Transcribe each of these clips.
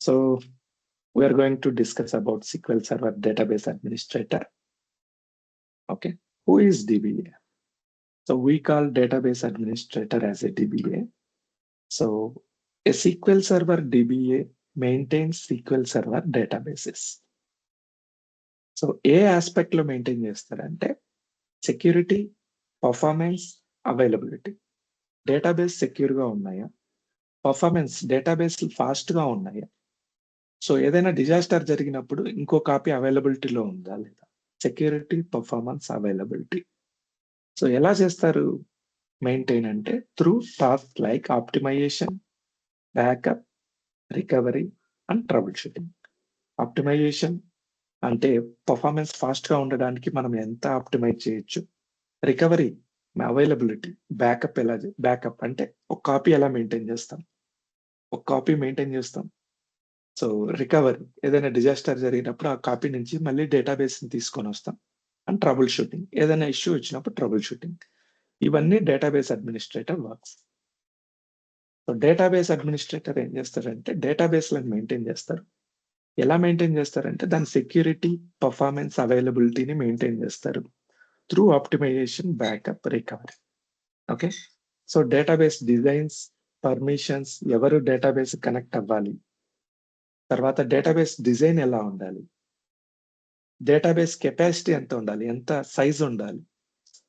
So we are going to discuss about SQL Server Database Administrator. Okay, who is DBA? So we call Database Administrator as a DBA. So a SQL Server DBA maintains SQL Server databases. So ఏ aspect లో maintain చేస్తారంటే security, performance, availability. Database secure గా ఉన్నాయా, performance database fast గా ఉన్నాయా, so ఏదైనా disaster జరిగినప్పుడు ఇంకో కాపీ అవైలబిలిటీలో ఉందా లేదా, సెక్యూరిటీ, పర్ఫార్మెన్స్, అవైలబిలిటీ. సో ఎలా చేస్తారు మెయింటైన్ అంటే through task like optimization, backup, recovery and troubleshooting. Optimization అంటే పర్ఫార్మెన్స్ ఫాస్ట్ గా ఉండడానికి మనం ఎంత ఆప్టిమైజ్ చేయొచ్చు, రికవరీ అవైలబిలిటీ, బ్యాకప్ బ్యాకప్ అంటే ఒక కాపీ ఎలా మెయింటైన్ చేస్తాం, ఒక కాపీ మెయింటైన్ చేస్తాం. సో రికవరీ ఏదైనా డిజాస్టర్ జరిగినప్పుడు ఆ కాపీ నుంచి మళ్ళీ డేటాబేస్ ని తీసుకొని వస్తాం. అండ్ ట్రబుల్ షూటింగ్ ఏదైనా ఇష్యూ వచ్చినప్పుడు ట్రబుల్ షూటింగ్. ఇవన్నీ database administrator works. So database administrator ఏం చేస్తారంటే డేటాబేస్ లను మెయింటైన్ చేస్తారు. ఎలా మెయింటైన్ చేస్తారంటే దాని సెక్యూరిటీ, పర్ఫార్మెన్స్, అవైలబిలిటీని మెయింటైన్ చేస్తారు through optimization, backup, recovery. Okay, so database designs, permissions, ఎవరు డేటాబేస్ కనెక్ట్ అవ్వాలి, తర్వాత డేటాబేస్ డిజైన్ ఎలా ఉండాలి, డేటాబేస్ కెపాసిటీ ఎంత ఉండాలి, ఎంత సైజ్ ఉండాలి.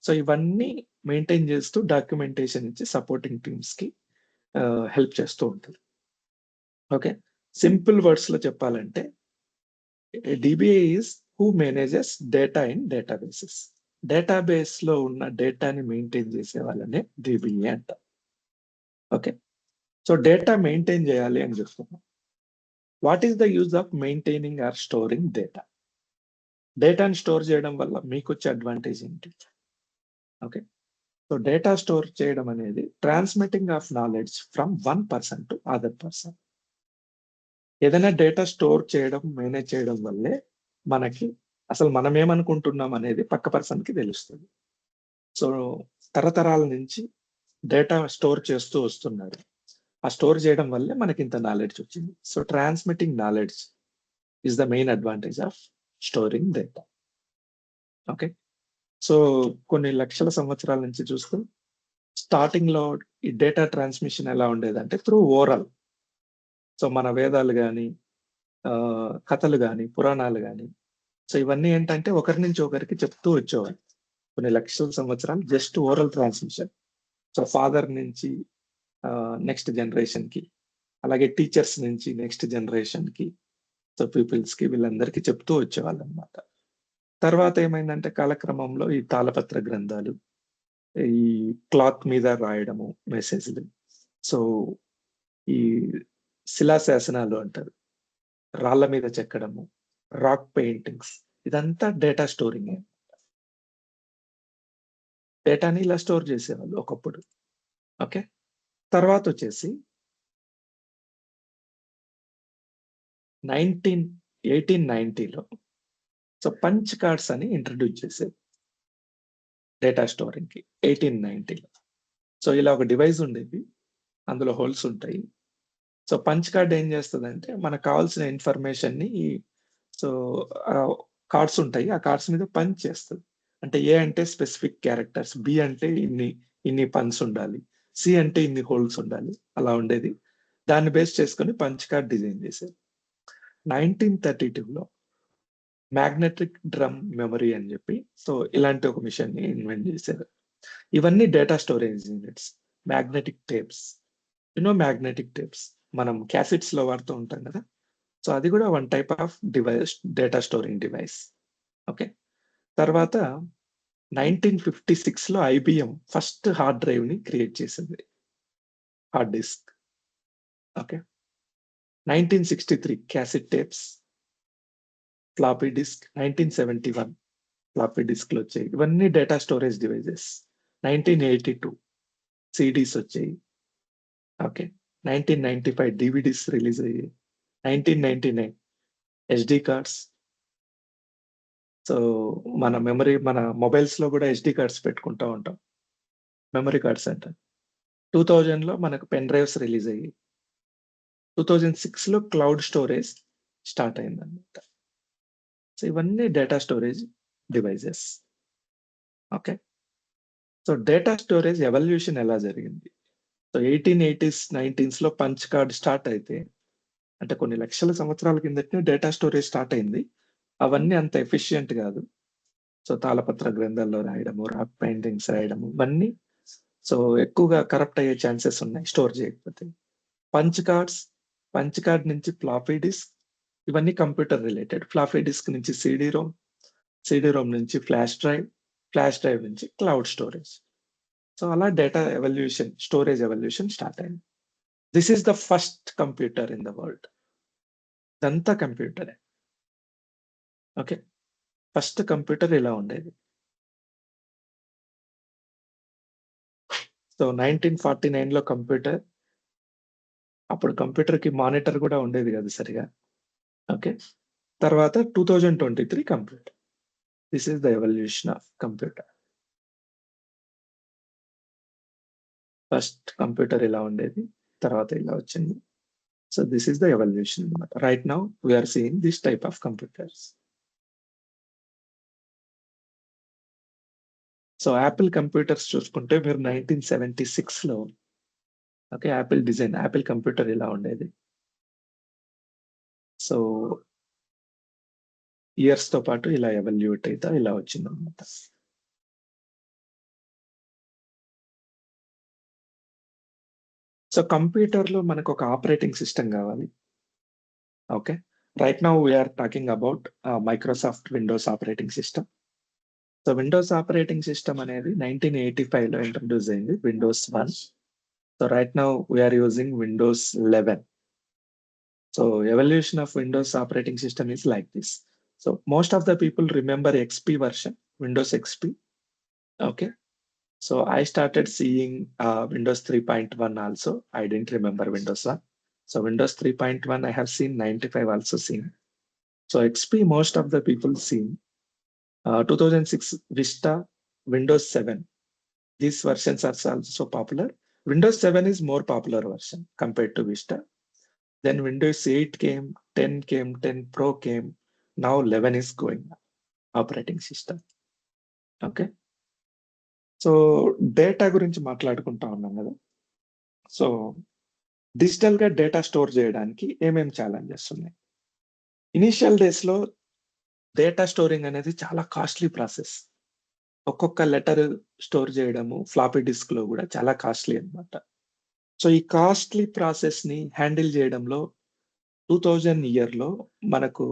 సో ఇవన్నీ మెయింటైన్ చేస్తూ డాక్యుమెంటేషన్ ఇచ్చి సపోర్టింగ్ టీమ్స్ కి హెల్ప్ చేస్తూ ఉంటారు. ఓకే, సింపుల్ వర్డ్స్ లో చెప్పాలంటే DBA is who manages data in databases. Database లో ఉన్న డేటాని మెయింటైన్ చేసే వాళ్ళనే DBA అంట. ఓకే, సో డేటా మెయింటైన్ చేయాలి అని చెప్తున్నాం. What is the use of maintaining or storing data? డేటాని స్టోర్ చేయడం వల్ల మీకు వచ్చే అడ్వాంటేజ్ ఏంటి? ఓకే, సో డేటా స్టోర్ చేయడం అనేది transmitting of knowledge from one person to other person. ఏదైనా డేటా స్టోర్ చేయడం, మేనేజ్ చేయడం వల్లే మనకి అసలు మనం ఏమనుకుంటున్నాం అనేది పక్క పర్సన్ కి తెలుస్తుంది. సో తరతరాల నుంచి డేటా స్టోర్ చేస్తూ వస్తున్నారు. ఆ స్టోర్ చేయడం వల్లే మనకి ఇంత నాలెడ్జ్ వచ్చింది. So transmitting knowledge is the main advantage of storing data. Okay, so కొన్ని లక్షల సంవత్సరాల నుంచి చూస్తూ స్టార్టింగ్ లో ఈ డేటా ట్రాన్స్మిషన్ ఎలా ఉండేదంటే త్రూ ఓరల్. సో మన వేదాలు కానీ, కథలు కానీ, పురాణాలు కానీ, సో ఇవన్నీ ఏంటంటే ఒకరి నుంచి ఒకరికి చెప్తూ వచ్చేవాళ్ళు. కొన్ని లక్షల సంవత్సరాలు just oral transmission. So father నుంచి నెక్స్ట్ జనరేషన్ కి, అలాగే టీచర్స్ నుంచి నెక్స్ట్ జనరేషన్ కి, సో పీపుల్స్ కి, వీళ్ళందరికీ చెప్తూ వచ్చేవాళ్ళు అనమాట. తర్వాత ఏమైందంటే కాలక్రమంలో ఈ తాళపత్ర గ్రంథాలు, ఈ క్లాత్ మీద రాయడము మెసేజ్లు, సో ఈ శిలాశాసనాలు అంటారు, రాళ్ల మీద చెక్కడము, రాక్ పెయింటింగ్స్, ఇదంతా డేటా స్టోరింగ్. డేటాని ఇలా స్టోర్ చేసేవాళ్ళు ఒకప్పుడు. ఓకే, తర్వాత వచ్చేసి 1890లో సో పంచ్ కార్డ్స్ అని ఇంట్రడ్యూస్ చేసేది డేటా స్టోరింగ్ కి 1890లో. సో ఇలా ఒక డివైస్ ఉండేది, అందులో హోల్స్ ఉంటాయి. సో పంచ్ కార్డ్ ఏం చేస్తుందంటే మనకు కావాల్సిన ఇన్ఫర్మేషన్ ని, సో కార్డ్స్ ఉంటాయి, ఆ కార్డ్స్ మీద పంచ్ చేస్తుంది. అంటే ఏ అంటే స్పెసిఫిక్ క్యారెక్టర్స్, బి అంటే ఇన్ని పన్స్ ఉండాలి, సి అంటే ఇన్ని హోల్స్ ఉండాలి, అలా ఉండేది. దాన్ని బేస్ చేసుకొని పంచ్ కార్డ్ డిజైన్ చేసేది. 1932లో మ్యాగ్నెటిక్ డ్రమ్ మెమరీ అని చెప్పి సో ఇలాంటి ఒక మిషన్ ని ఇన్వెంట్ చేశారు. ఇవన్నీ data storage units. Magnetic tapes, magnetic tapes మనం క్యాసెట్స్ లో వాడుతూ ఉంటాం కదా, సో అది కూడా one type of device, data storing device. Okay, తర్వాత 1956లో IBM ఫస్ట్ హార్డ్ డ్రైవ్ ని క్రియేట్ చేసింది, hard disk. Okay, 1963 cassette tapes, floppy disk, 1971 floppy డిస్క్లు వచ్చాయి. ఇవన్నీ డేటా స్టోరేజ్ డివైజెస్. 1982 సిడీస్ వచ్చాయి. ఓకే, 1995 డివిడీస్ రిలీజ్ అయ్యాయి. 1999 SD కార్డ్స్. సో మన మెమరీ, మన మొబైల్స్ లో కూడా SD కార్డ్స్ పెట్టుకుంటూ ఉంటాం, మెమరీ కార్డ్స్ అంటారు. 2000లో మనకు పెన్ డ్రైవ్స్ రిలీజ్ అయ్యాయి. 2006లో క్లౌడ్ స్టోరేజ్ స్టార్ట్ అయిందన్నమాట. సో ఇవన్నీ data storage devices. Okay. So data storage evolution ఎలా జరిగింది? సో 1880s, 19s లో పంచ్ కార్డ్ స్టార్ట్ అయితే, అంటే కొన్ని లక్షల సంవత్సరాల కిందటనే డేటా స్టోరేజ్ స్టార్ట్ అయింది. అవన్నీ అంత ఎఫిషియంట్ కాదు. సో తాళపత్ర గ్రంథాల్లో రాయడము, రాక్ పెయింటింగ్స్ రాయడము, ఇవన్నీ సో ఎక్కువగా కరప్ట్ అయ్యే ఛాన్సెస్ ఉన్నాయి స్టోర్ చేయకపోతే. పంచ్ కార్డ్ నుంచి ఫ్లాపీ డిస్క్, ఇవన్నీ కంప్యూటర్ రిలేటెడ్. ఫ్లాపీ డిస్క్ నుంచి సిడి రోమ్ నుంచి ఫ్లాష్ డ్రైవ్ నుంచి క్లౌడ్ స్టోరేజ్. సో అలా data evolution, storage evolution start అయింది. This is the first computer in the world. ఇదంతా కంప్యూటరే. ఓకే. ఫస్ట్ కంప్యూటర్ ఇలా ఉండేది. సో 1949లో కంప్యూటర్. అప్పుడు కంప్యూటర్‌కి మానిటర్ కూడా ఉండేది కాదు సరిగా. ఓకే. తర్వాత 2023 computer. This is the evolution of computer. First computer ఇలా ఉండేది. తర్వాత ఇలా వచ్చింది. So this is the evolution అన్నమాట. Right now we are seeing this type of computers. So Apple computers చూసుకుంటే మీరు 1976లో ఓకే. యాపిల్ కంప్యూటర్ ఇలా ఉండేది. సో ఇయర్స్ తో పాటు ఇలా ఎవల్యూట్ అయితా ఇలా వచ్చిందన్నమాట. సో కంప్యూటర్‌లో మనకు ఒక ఆపరేటింగ్ సిస్టమ్ కావాలి. Okay. Right now we are talking about Microsoft Windows operating system. So Windows operating system అనేది 1985లో ఇంట్రొడ్యూస్ అయింది. Windows 1. So right now we are using Windows 11. So evolution of Windows operating system is like this. So most of the people remember XP version, Windows XP. Okay. So I started seeing Windows 3.1 also. I didn't remember Windows 1. So Windows 3.1 I have seen, 95 also seen. So XP most of the people seen. 2006 Vista, Windows 7. These versions are also popular. Windows 7 is more popular version compared to Vista. Then Windows 8 came, 10 came, 10 Pro came. Now 11 is going operating system. Okay. So data గురించి మాట్లాడుకుంటా ఉన్నాం కదా. So డిజిటల్‌గా data store చేయడానికి ఏమేం challenges ఉన్నాయి? Initial డేస్‌లో data storing అనేది చాలా కాస్ట్‌లీ ప్రాసెస్. ఒక్కొక్క లెటర్ స్టోర్ చేయడము ఫ్లాపీ డిస్క్‌లో కూడా చాలా కాస్ట్‌లీ అన్నమాట. సో ఈ కాస్ట్‌లీ ప్రాసెస్‌ని హ్యాండిల్ చేయడంలో 2000 ఇయర్‌లో మనకు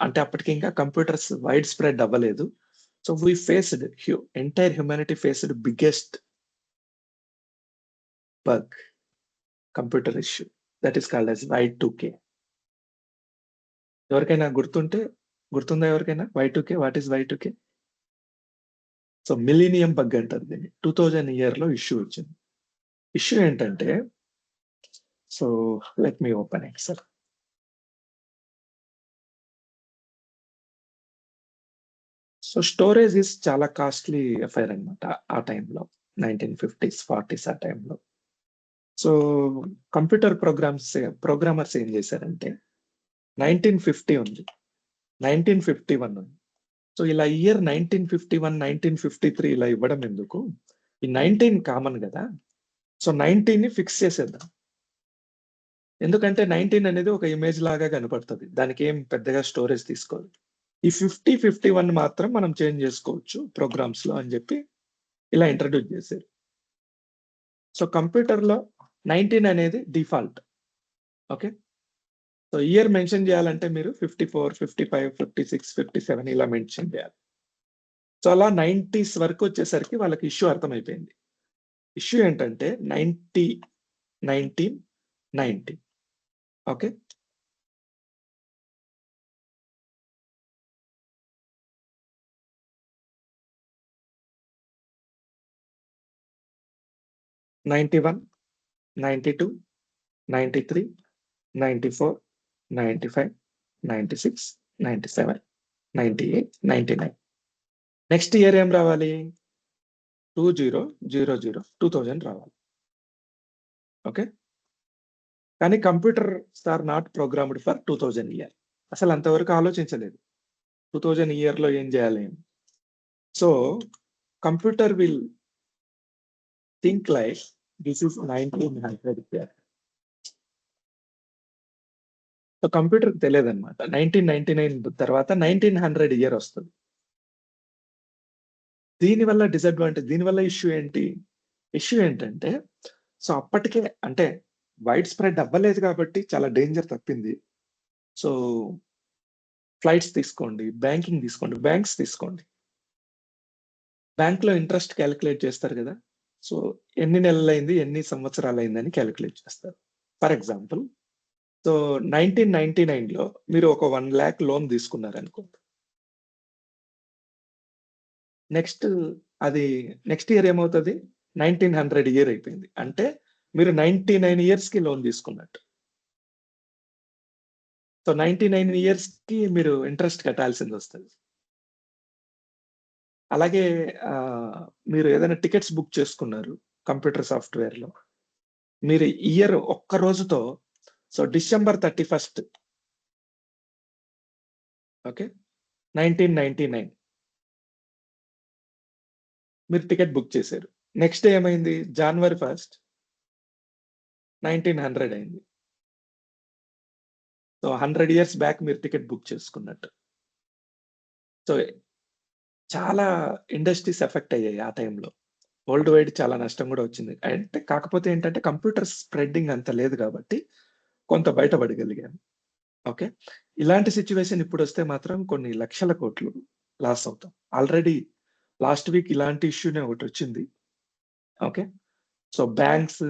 అంటే అప్పటికి ఇంకా కంప్యూటర్స్ వైడ్ స్ప్రెడ్ అవ్వలేదు. So we faced entire humanity faced biggest bug computer issue that is called as Y2K. ఎవరికైనా గుర్తుందా ఎవరికైనా Y2K? What is Y2K? So millennium bug అంటారు దీన్ని. 2000 ఇయర్‌లో ఇష్యూ వచ్చింది. ఇష్యూ ఏంటంటే so let me open it sir. So storage is చాలా costly affair అన్నమాట ఆ టైంలో. 1950s, 40s ఆ టైంలో. సో కంప్యూటర్ ప్రోగ్రామర్స్ ఏం చేశారంటే 1950 ఉంది. 1951 ఉంది. సో ఇలా ఇయర్ 1951, 1953 ఇలా ఇవ్వడం ఎందుకు? ఈ 19 కామన్ గదా. సో 19ని ఫిక్స్ చేసేద్దాం. ఎందుకంటే 19 అనేది ఒక ఇమేజ్ లాగా కనపడుతది. దానికేం పెద్దగా స్టోరేజ్ తీసుకోదు. ఈ 50, 51 మాత్రం మనం చేంజ్ చేసుకోవచ్చు ప్రోగ్రామ్స్‌లో అని చెప్పి ఇలా ఇంట్రొడ్యూస్ చేశారు. సో కంప్యూటర్‌లో 19 అనేది default. Okay. So year mention చేయాలంటే మీరు 54, 55, 56, 57 ఇలా మెన్షన్ చేయాలి. సో అలా 90s వరకు వచ్చేసరికి వాళ్ళకి ఇష్యూ అర్థమైపోయింది. ఇష్యూ ఏంటంటే 90, 19, 90. ఓకే. "91, 92, 93, 94, 95, 96, 97, 98, 99." నెక్స్ట్ ఇయర్ ఏం రావాలి? 2000 రావాలి. ఓకే. కానీ computers are not programmed for 2000 year. అసలు అంతవరకు ఆలోచించలేదు. 2000 ఇయర్‌లో ఏం చేయాలి అని. So, computer will think like this is 1900 year. So, కంప్యూటర్‌కి తెలియదన్నమాట. 1999 తర్వాత 1900 ఇయర్ వస్తది. దీనివల్ల డిసడ్వాంటేజ్, దీనివల్ల ఇష్యూ ఏంటి? ఇష్యూ ఏంటంటే, సో, అప్పటికే అంటే వైడ్ స్ప్రెడ్ అవ్వలేదు కాబట్టి చాలా డేంజర్ తప్పింది. సో, ఫ్లైట్స్ తీసుకోండి, బ్యాంకింగ్ తీసుకోండి, బ్యాంక్స్ తీసుకోండి. బ్యాంక్‌లో ఇంట్రెస్ట్ కాలిక్యులేట్ చేస్తారు గదా! సో, ఎన్ని నెలలైంది, ఎన్ని సంవత్సరాలయిందని కాలిక్యులేట్ చేస్తారు. ఫర్ ఎగ్జాంపుల్, సో, 1999లో మీరు ఒక 1,00,000 లోన్ తీసుకున్నారనుకోండి. నెక్స్ట్ అది నెక్స్ట్ ఇయర్ ఏమవుతది? 1900 ఇయర్ అయిపోయింది. అంటే మీరు 99 ఇయర్స్‌కి లోన్ తీసుకున్నట్టు. సో, 99 ఇయర్స్‌కి మీరు ఇంట్రెస్ట్ కట్టాల్సిందొస్తది. అలాగే మీరు ఏదైనా టికెట్స్ బుక్ చేసుకున్నారు కంప్యూటర్ సాఫ్ట్‌వేర్‌లో. మీరు ఇయర్ ఒక్క రోజుతో సో, డిసెంబర్ 31 ఓకే. 1999 మీరు టికెట్ బుక్ చేశారు. నెక్స్ట్ డే ఏమైంది? జనవరి 1 1900 అయింది. సో, 100 ఇయర్స్ బ్యాక్ మీరు టికెట్ బుక్ చేసుకున్నట్టు. సో, చాలా ఇండస్ట్రీస్ ఎఫెక్ట్ అయ్యాయి ఆ టైంలో. వరల్డ్ వైడ్ చాలా నష్టం గూడా వచ్చింది. అంటే కాకపోతే ఏంటంటే కంప్యూటర్ స్ప్రెడ్డింగ్ అంత లేదు గాబట్టి కొంత బయటపడగలిగాము. ఓకే. ఇలాంటి సిట్యుయేషన్ ఇప్పుడొస్తే మాత్రం కొన్ని లక్షల కోట్లు లాస్ అవుతాం. ఆల్రెడీ లాస్ట్ వీక్ ఇలాంటి ఇష్యూనే ఒకటొచ్చింది. Okay. So, banks,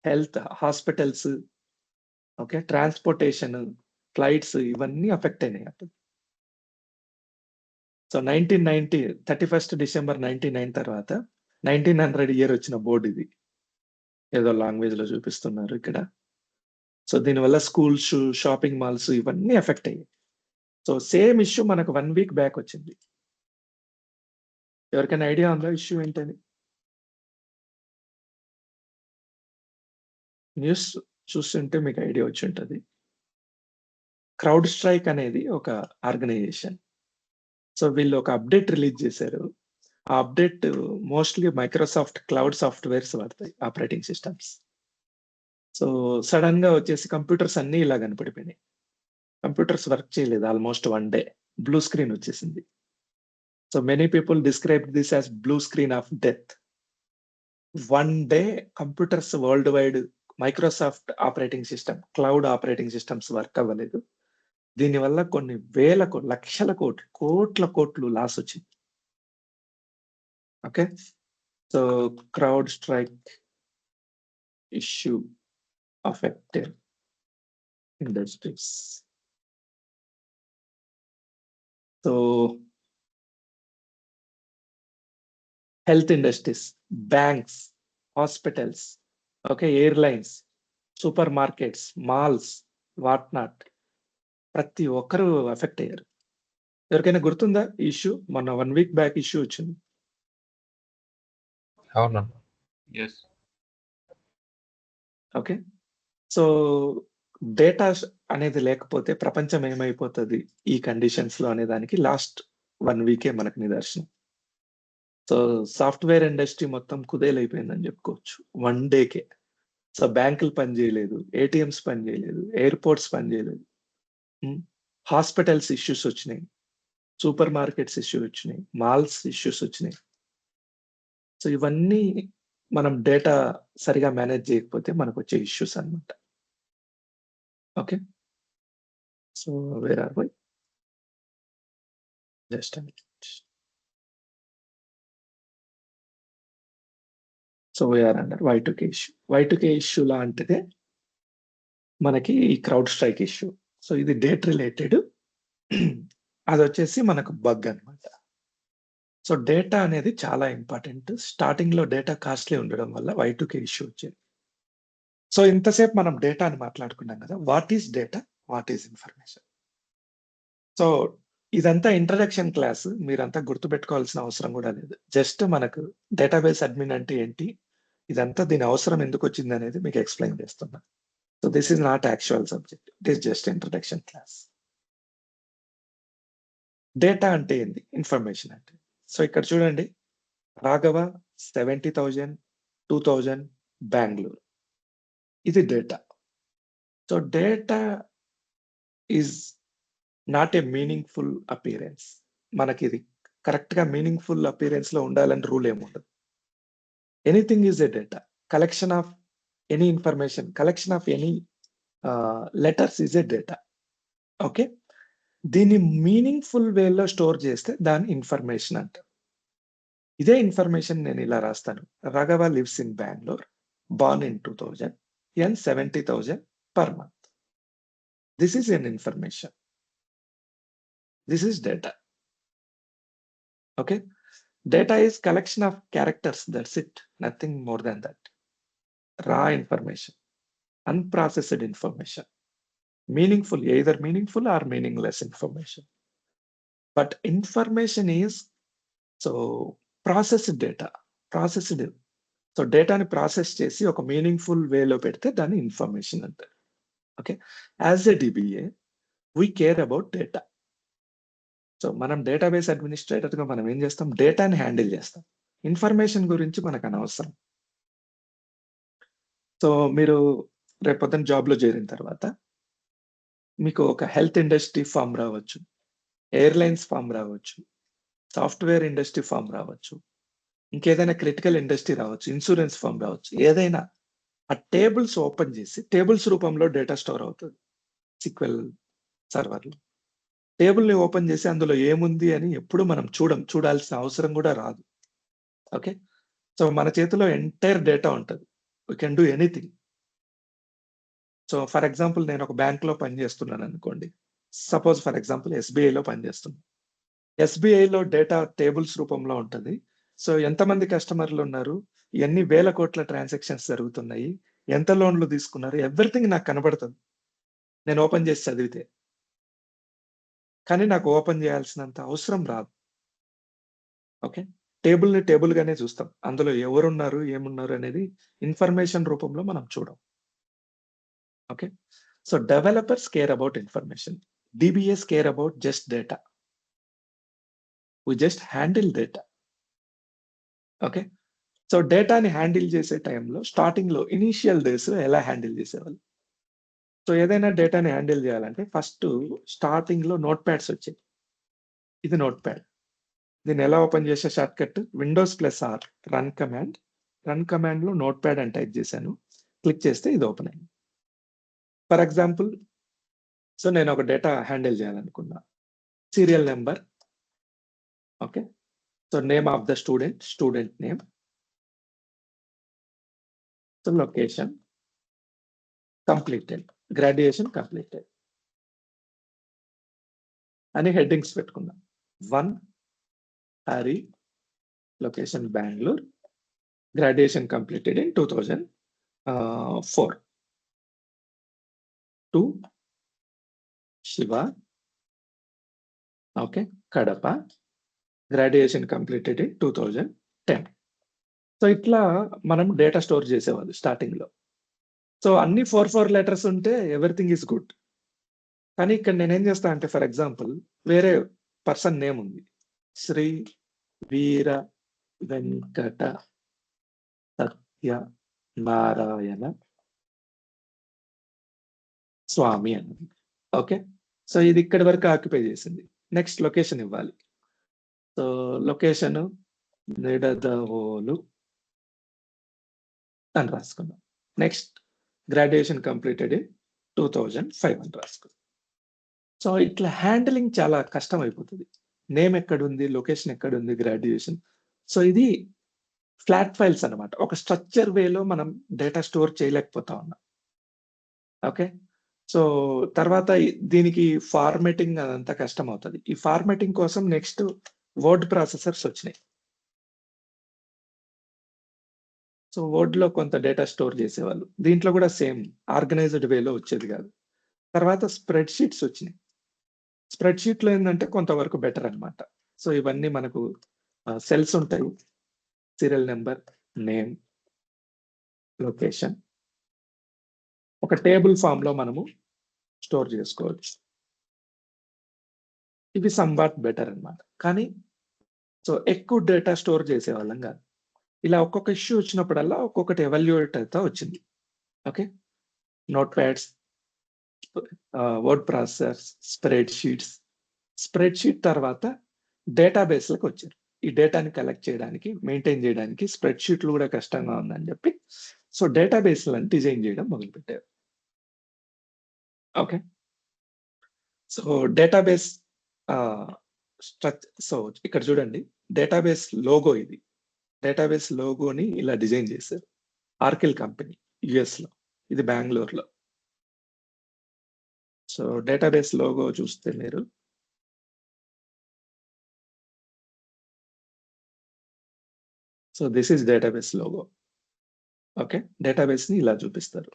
health, hospitals, okay. Transportation, flights ఇవన్నీ ఎఫెక్ట్ అయినాయి అప్పుడు. సో, 1990 31 డిసెంబర్ 99 తర్వాత 1900 ఇయర్ వచ్చిన బోర్డ్ ఇది. ఏదో లాంగ్వేజ్‌లో చూపిస్తున్నారు ఇక్కడ. సో, దీనివల్ల స్కూల్స్, షాపింగ్ మాల్స్ ఇవన్నీ ఎఫెక్ట్ అయ్యాయి. సో, సేమ్ ఇష్యూ మనకు 1 వీక్ బ్యాక్ వచ్చింది. ఎవరికైనా ఐడియా ఉందా ఇష్యూ ఏంటని? న్యూస్ చూస్తుంటే మీకు ఐడియా వచ్చుంటది. క్రౌడ్ స్ట్రైక్ అనేది ఒక ఆర్గనైజేషన్. సో, వీళ్ళు ఒక అప్డేట్ రిలీజ్ చేశారు. ఆ update mostly Microsoft cloud softwares వాడతాయి ఆపరేటింగ్ సిస్టమ్స్. సో, సడెన్‌గా వచ్చేసి కంప్యూటర్స్ అన్నీ ఇలా కనపడిపోయినాయి. కంప్యూటర్స్ వర్క్ చేయలేదు ఆల్‌మోస్ట్ 1 డే. బ్లూ స్క్రీన్ వచ్చేసింది. So, many people described this as blue screen of death. 1 day computers world wide Microsoft operating system, cloud operating systems work అవ్వలేదు. దీనివల్ల కొన్ని వేల లక్షల కోట్లు, కోట్ల కోట్లు లాస్ వచ్చింది. Okay. So, crowd strike issue affected industries. So, health industries, banks, hospitals, okay. Airlines, super markets, malls, what not ప్రతి ఒక్కరు ఎఫెక్ట్ అయ్యారు. ఎవరికైనా గుర్తుందా ఈ ఇష్యూ? మొన్న 1 వీక్ బ్యాక్ ఇష్యూ వచ్చింది. అవునన్నా. యెస్. ఓకే. సో, డేటా అనేది లేకపోతే ప్రపంచం ఏమైపోతది ఈ కండిషన్స్‌లో అనే దానికి లాస్ట్ 1 వీకే మనకు నిదర్శనం. సో, సాఫ్ట్‌వేర్ ఇండస్ట్రీ మొత్తం కుదేలైపోయిందని చెప్పుకోవచ్చు. 1 డేకే. సో, బ్యాంకులు పనిచేయలేదు, ఏటీఎమ్స్ పనిచేయలేదు, ఎయిర్‌పోర్ట్స్ పనిచేయలేదు. హ్మ్. హాస్పిటల్స్ ఇష్యూస్ వచ్చినాయి. సూపర్ మార్కెట్స్ ఇష్యూ వచ్చినాయి. మాల్స్ ఇష్యూస్ వచ్చినాయి. సో, ఇవన్నీ మనం డేటా సరిగ్గా మేనేజ్ చేయకపోతే మనకొచ్చే ఇష్యూస్ అన్నమాట. Okay. So, where are we? Just a minute. So, we are under Y2K issue. Y2K issue లాంటిదే మనకి ఈ క్రౌడ్ స్ట్రైక్ ఇష్యూ. సో, ఇది డేట్ రిలేటెడ్. అదొచ్చేసి మనకు బగ్ అన్నమాట. సో, డేటా అనేది చాలా ఇంపార్టెంట్. స్టార్టింగ్‌లో డేటా కాస్ట్‌లీ ఉండడం వల్ల Y2K ఇష్యూ వచ్చింది. సో, ఇంతసేపు మనం డేటా అని మాట్లాడుకున్నాం కదా! What is data? What is information? So, ఇదంతా ఇంట్రడక్షన్ క్లాస్. మీరంతా గుర్తుపెట్టుకోవాల్సిన అవసరం గూడా లేదు. జస్ట్ మనకు డేటాబేస్ అడ్మిన్ అంటే ఏంటి? ఇదంతా దీని అవసరం ఎందుకొచ్చిందనేది మీకు ఎక్స్‌ప్లెయిన్ చేస్తున్నా. So, So this is not actual subject. It is just introduction class. Data అంటే ఏంది? ఇన్ఫర్మేషన్ అంటే. సో ఇక్కడ చూడండి. రాఘవ 70,000, 2,000 బెంగుళూరు. ఇది data. So data is not a meaningful appearance. మనకిది కరెక్ట్‌గా మీనింగ్‌ఫుల్ అపియరెన్స్‌లో ఉండాలని రూల్ ఏముండదు. Anything is a data. Collection of any information, collection of any letters is a data. Okay. దీన్ని మీనింగ్‌ఫుల్ వేలో స్టోర్ చేస్తే దాన్ని ఇన్ఫర్మేషన్ అంటారు. ఇదే ఇన్ఫర్మేషన్ నేను ఇలా రాస్తాను. Raghava lives in Bengaluru, born in 2000, earns 70,000 per month. This is an information. This is data. Okay. Data is collection of characters. That's it. Nothing more than that. Raw information, unprocessed information, meaningful, either meaningful or meaningless information. But information is so processed data. Processed. So data ni process chesi oka meaningful way lo pedte dani information antaru. Okay. As a DBA, we care about data. So మనం database అడ్మినిస్ట్రేటర్‌గా మనం ఏం చేస్తాం? డేటాని handle చేస్తాం. Information గురించి మనకు అనవసరం. So మీరు రేపొద్దున జాబ్‌లో చేరిన తర్వాత మీకు ఒక హెల్త్ ఇండస్ట్రీ ఫార్మ్ రావచ్చు. ఎయిర్‌లైన్స్ ఫార్మ్ రావచ్చు. సాఫ్ట్‌వేర్ ఇండస్ట్రీ ఫార్మ్ రావచ్చు. ఇంకేదైనా క్రిటికల్ ఇండస్ట్రీ రావచ్చు. ఇన్స్యూరెన్స్ ఫార్మ్ రావచ్చు. ఏదైనా ఆ టేబుల్స్ ఓపెన్ చేసి టేబుల్స్ రూపంలో డేటా స్టోర్ అవుతది. SQL సర్వర్‌లో. టేబుల్‌ని ఓపెన్ చేసి అందులో ఏముంది అని ఎప్పుడు మనం చూడాల్సిన అవసరం కూడా రాదు. ఓకే. సో మన చేతిలో ఎంటైర్ డేటా ఉంటది. We can do anything. So for example నేను ఒక బ్యాంక్‌లో పనిచేస్తున్నాననుకోండి. సపోజ్ ఫర్ ఎగ్జాంపుల్ ఎస్‌బీఐలో పనిచేస్తున్నా. ఎస్‌బీఐలో డేటా టేబుల్స్ రూపంలో ఉంటది. సో ఎంతమంది కస్టమర్‌లున్నారు? ఎన్ని వేల కోట్ల ట్రాన్సాక్షన్స్ జరుగుతున్నాయి? ఎంత లోన్‌లు తీసుకున్నారు? ఎవ్రీథింగ్ నాకు కనబడతది. నేను ఓపెన్ చేసి చదివితే. కానీ నాకు ఓపెన్ చేయాల్సినంత అవసరం రాదు. ఓకే. టేబుల్‌ని టేబుల్‌గానే చూస్తాం. అందులో ఎవరున్నారు? ఏమున్నారు? అనేది ఇన్ఫర్మేషన్ రూపంలో మనం చూడం. Okay. So developers care about information. DBAs care about just data. We just handle data. Okay. So డేటాని హ్యాండిల్ చేసే టైంలో స్టార్టింగ్‌లో ఇనీషియల్ డేస్‌లో ఎలా హ్యాండిల్ చేసేవాళ్ళు? సో ఏదైనా డేటాని హ్యాండిల్ చేయాలంటే ఫస్టు స్టార్టింగ్‌లో నోట్ ప్యాడ్స్ వచ్చాయి. ఇది నోట్ ప్యాడ్. దీన్ని ఎలా ఓపెన్ చేసే shortcut Windows R run command. Run కమాండ్‌లో నోట్ ప్యాడ్ అని టైప్ చేశాను. క్లిక్ చేస్తే ఇది ఓపెన్ అయింది. ఫర్ ఎగ్జాంపుల్ సో నేను ఒక డేటా హ్యాండిల్ చేయాలనుకున్నా. Serial number. Okay. So name of the student, student name. So location. Completed. Graduation completed. అని హెడ్డింగ్స్ పెట్టుకున్నా. 1 Hari, location Bengaluru, graduation completed in 2004. 2 Shiva, okay, Kadapa, graduation completed in 2010. So ఇట్లా మనం data store చేసేవాళ్ళు స్టార్టింగ్‌లో. So అన్ని 4 లెటర్స్ ఉంటే everything is good. కానీ ఇక్కడ నేనేం చేస్తా అంటే ఫర్ ఎగ్జాంపుల్ వేరే పర్సన్ నేమ్ ఉంది. శ్రీ వీర వెంకట సత్య నారాయణ స్వామి అని. ఓకే. సో ఇది ఇక్కడి వరకు ఆక్యుపై చేసింది. నెక్స్ట్ లొకేషన్ ఇవ్వాలి. సో లొకేషన్ నిడదవోలు అని రాసుకున్నాం. నెక్స్ట్ గ్రాడ్యుయేషన్ కంప్లీటెడ్ ఇన్ 2005 అని రాసుకున్నాం. సో ఇట్లా హ్యాండిలింగ్ చాలా కష్టం అయిపోతది. నేమ్ ఎక్కడుంది? లొకేషన్ ఎక్కడుంది? గ్రాడ్యుయేషన్. సో ఇది ఫ్లాట్ ఫైల్స్ అన్నమాట. ఒక స్ట్రక్చర్ వేలో మనం డేటా స్టోర్ చేయలేకపోతా ఉన్నాం. ఓకే. సో తర్వాత దీనికి ఫార్మాటింగ్ అదంతా కష్టం అవుతది. ఈ ఫార్మాటింగ్ కోసం నెక్స్ట్ వర్డ్ ప్రాసెసర్స్ వచ్చినాయి. సో వర్డ్‌లో కొంత డేటా స్టోర్ చేసేవాళ్ళు. దీంట్లో కూడా సేమ్ ఆర్గనైజ్డ్ వేలో వచ్చేది కాదు. తర్వాత స్ప్రెడ్ షీట్స్ వచ్చినాయి. స్ప్రెడ్ షీట్‌లో ఏందంటే కొంతవరకు బెటర్ అన్నమాట. సో ఇవన్నీ మనకు సెల్స్ ఉంటాయి. Serial number, name, location. ఒక టేబుల్ ఫామ్ లో మనము స్టోర్ చేసుకోవచ్చు. ఇవి సంవాట్ బెటర్ అన్నమాట. కానీ ఎక్కువ డేటా స్టోర్ చేసేవాళ్ళం కాదు. ఇలా ఒక్కొక్క ఇష్యూ వచ్చినప్పుడల్లా ఒక్కొక్కటి ఎవాల్యుయేట్ అవుతా వచ్చింది. Okay. Notepads, word processors, spreadsheet తర్వాత డేటాబేస్‌లకి వచ్చారు. ఈ డేటాని కలెక్ట్ చేయడానికి, మెయింటైన్ చేయడానికి స్ప్రెడ్ షీట్‌లు కూడా కష్టంగా ఉందని చెప్పి డేటాబేస్‌లను డిజైన్ చేయడం మొదలుపెట్టారు. ఓకే. సో డేటాబేస్ ఆహ్, ఇక్కడ చూడండి, డేటాబేస్ లోగో ఇది. డేటాబేస్ లోగోని ఇలా డిజైన్ చేశారు. ఆర్కిల్ కంపెనీ యూఎస్‌లో. ఇది బెంగుళూరులో. డేటాబేస్ లోగో చూస్తే మీరు this is database logo. Okay. డేటాబేస్‌ని ఇలా చూపిస్తారు.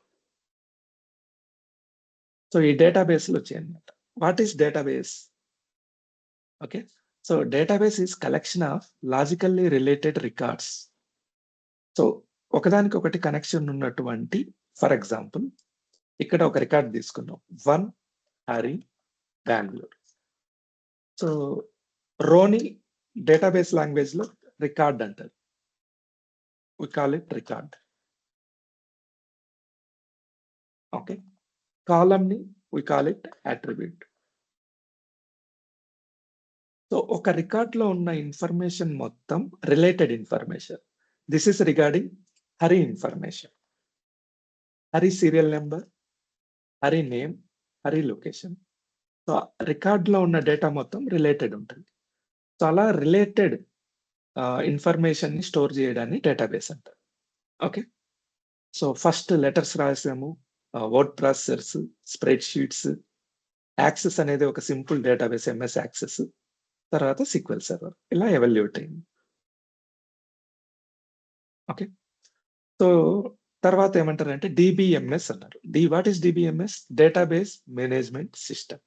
ఈ డేటాబేస్‌లు వచ్చాయన్నమాట. What is database? Okay. Database is collection of logically related records. So, ఒకదానికొకటి కనెక్షన్ ఉన్నటువంటి, ఫర్ ఎగ్జాంపుల్ ఇక్కడ ఒక రికార్డ్ తీసుకున్నాం. 1 హరి బెంగుళూరు. సో, రోని డేటాబేస్ లాంగ్వేజ్‌లో రికార్డ్ అంటారు. We call it record. Okay. కాలమ్‌ని వి కాల్ ఇట్ అట్రిబ్యూట్. ఒక రికార్డ్‌లో ఉన్న ఇన్ఫర్మేషన్ మొత్తం related information. This is regarding Hari information. Hari serial number, Hari name, Hari location. రికార్డ్‌లో ఉన్న డేటా మొత్తం రిలేటెడ్ ఉంటుంది. అలా రిలేటెడ్ ఇన్ఫర్మేషన్‌ని స్టోర్ చేయడాన్ని డేటాబేస్ అంటారు. ఓకే. ఫస్ట్ లెటర్స్ రాసాము. Word processors, spreadsheets, access అనేది ఒక సింపుల్ డేటాబేస్ ఎంఎస్ యాక్సెస్. తర్వాత సీక్వెల్ సర్వర్ ఇలా ఎవల్యూట్ అయింది. ఓకే. సో, తర్వాత ఏమంటారంటే డీబీఎంఎస్ అన్నారు. What is DBMS? Database management system.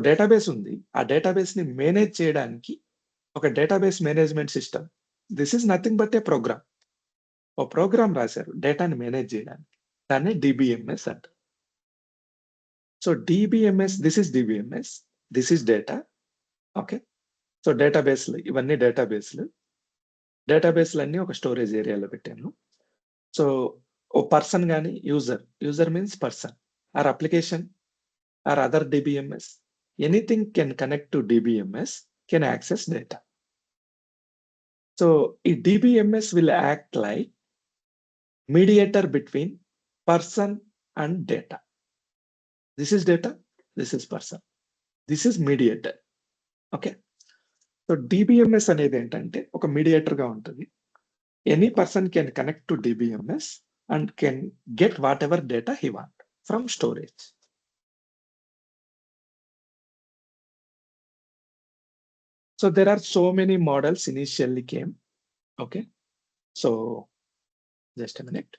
Database ఉంది. ఆ డేటాబేస్‌ని మేనేజ్ చేయడానికి ఒక database management system. This is nothing but a program. ఓ ప్రోగ్రామ్ రాశారు డేటాని మేనేజ్ చేయడానికి. దాన్ని డీబీఎంఎస్ అంటారు. DBMS, this is DBMS. This is data. Okay. డేటాబేస్‌లు ఇవన్నీ డేటాబేస్‌లు. డేటాబేస్‌లన్నీ ఒక స్టోరేజ్ ఏరియాలో పెట్టాను. సో, ఓ పర్సన్ గాని user means person or application or other DBMS, anything can connect to DBMS, can access data. ఈ DBMS will act like mediator between person and data. This is data, this is person. This is mediator. Okay. DBMS అనేది ఏంటంటే ఒక mediator గా ఉంటుంది. Any person can connect to DBMS and can get what ever data he want from storage. There are so many models initially came. Okay. Just a minute.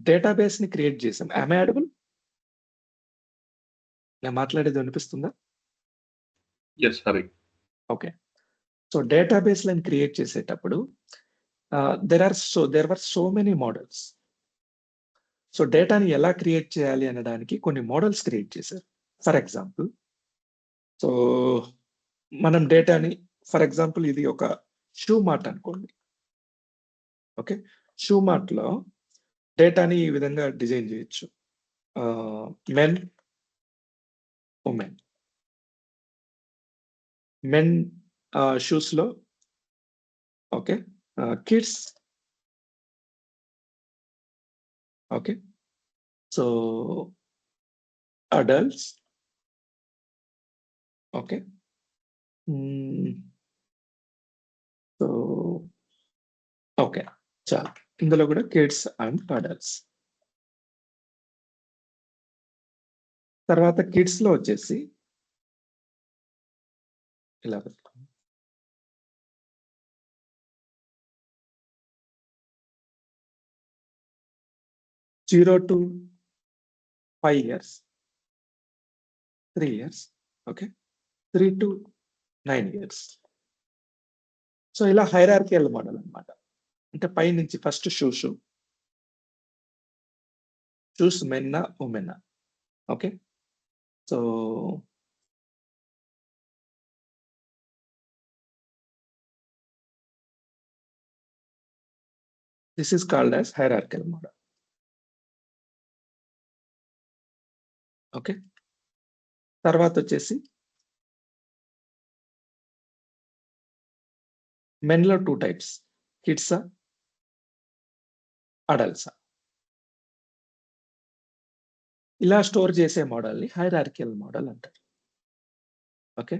Database ని create చేసాం. Am I audible? నేను మాట్లాడేది వినిపిస్తుందా? Yes, Hari. Okay. డేటాబేస్‌లను create చేసేటప్పుడు there were so many models. డేటాని ఎలా create చేయాలి అనడానికి కొన్ని మోడల్స్ క్రియేట్ చేశారు. ఫర్ ఎగ్జాంపుల్ మనం డేటాని, ఫర్ ఎగ్జాంపుల్ ఇది ఒక షూ మార్ట్ అనుకోండి. ఓకే. షూ మార్ట్‌లో డేటాని ఈ విధంగా డిజైన్ చేయొచ్చు. Men, women. మెన్ షూస్‌లో okay. Kids. Okay. Adults. Okay. Okay. చాలు. ఇందులో కూడా కిడ్స్ అండ్ అడల్ట్స్. తర్వాత కిడ్స్ లో వచ్చేసి ఇలా పెట్టుకోండి. Zero to 5 years, 3 years, okay, 3 to 9 years. So ఇలా హైరార్కియల్ మోడల్ అన్నమాట. అంటే పై నుంచి ఫస్ట్ షూస్ మెన్నా ఉమెన్నా, okay. So this is called as hierarchical model, okay. తర్వాత వచ్చేసి మెన్ లో 2 types, కిడ్సా, అడల్ట్సా. ఇలా స్టోర్ చేసే మోడల్ని హైరార్కియల్ మోడల్ అంటారు, ఓకే.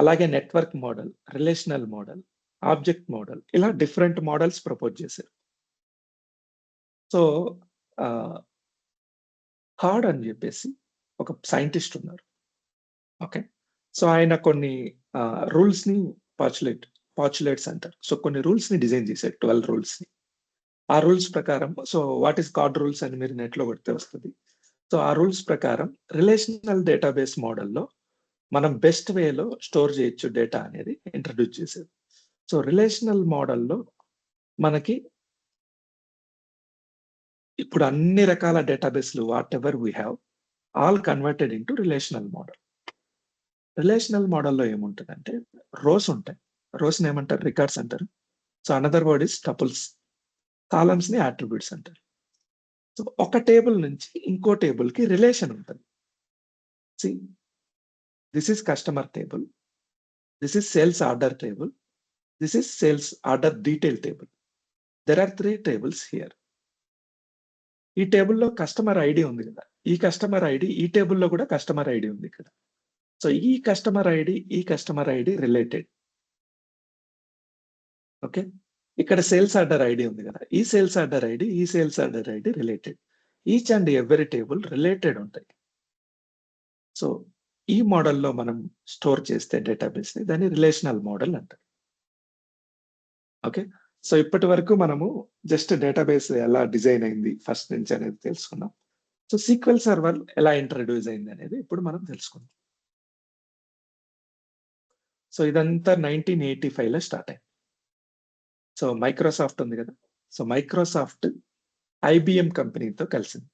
అలాగే network model, relational model, object model, ఇలా డిఫరెంట్ మోడల్స్ ప్రపోజ్ చేశారు. సో హార్డ్ అని చెప్పేసి ఒక సైంటిస్ట్ ఉన్నారు, ఓకే. సో ఆయన కొన్ని రూల్స్ ని పాచులేట్స్ అంటారు. సో కొన్ని రూల్స్ ని డిజైన్ చేశారు, 12 రూల్స్ ని. ఆ రూల్స్ ప్రకారం, so what is card rules అని మీరు నెట్ లో కొడితే వస్తుంది. సో ఆ రూల్స్ ప్రకారం రిలేషనల్ డేటాబేస్ మోడల్లో మనం బెస్ట్ వేలో స్టోర్ చేయొచ్చు డేటా అనేది ఇంట్రడ్యూస్ చేశారు. సో రిలేషనల్ మోడల్లో మనకి ఇప్పుడు అన్ని రకాల డేటాబేస్లు whatever we have all converted into relational model. Relational మోడల్లో ఏముంటుందంటే రోస్ ఉంటాయి. రోస్ ని ఏమంటారు? రికార్డ్స్ అంటారు. So another word is tuples. Columns ని అట్రిబ్యూట్స్ అంటారు. సో ఒక టేబుల్ నుంచి ఇంకో టేబుల్ కి రిలేషన్ ఉంటుంది. See this is customer table, this is sales order table, this is sales order detail table. There are 3 tables here. ఈ టేబుల్లో customer ID ఉంది కదా, ఈ కస్టమర్ ఐడి ఈ టేబుల్లో కూడా కస్టమర్ ఐడి ఉంది ఇక్కడ. సో ఈ కస్టమర్ ఐడి రిలేటెడ్, ఓకే. ఇక్కడ సేల్స్ ఆర్డర్ ఐడి ఉంది కదా, ఈ sales order ID related. Each and every table related ఉంటాయి. సో ఈ మోడల్లో మనం స్టోర్ చేస్తే డేటాబేస్ ని దాన్ని రిలేషనల్ మోడల్ అంటారు, ఓకే. సో ఇప్పటి వరకు మనము జస్ట్ డేటాబేస్ ఎలా డిజైన్ అయింది ఫస్ట్ నుంచి అనేది తెలుసుకున్నాం. సో సీక్వెల్ సర్వర్ ఎలా ఇంట్రడ్యూస్ అయింది అనేది ఇప్పుడు మనం తెలుసుకుందాం. సో ఇదంతా 1985 లో స్టార్ట్ అయింది. సో మైక్రోసాఫ్ట్ ఉంది కదా, సో మైక్రోసాఫ్ట్ ఐబిఎం కంపెనీతో కలిసింది.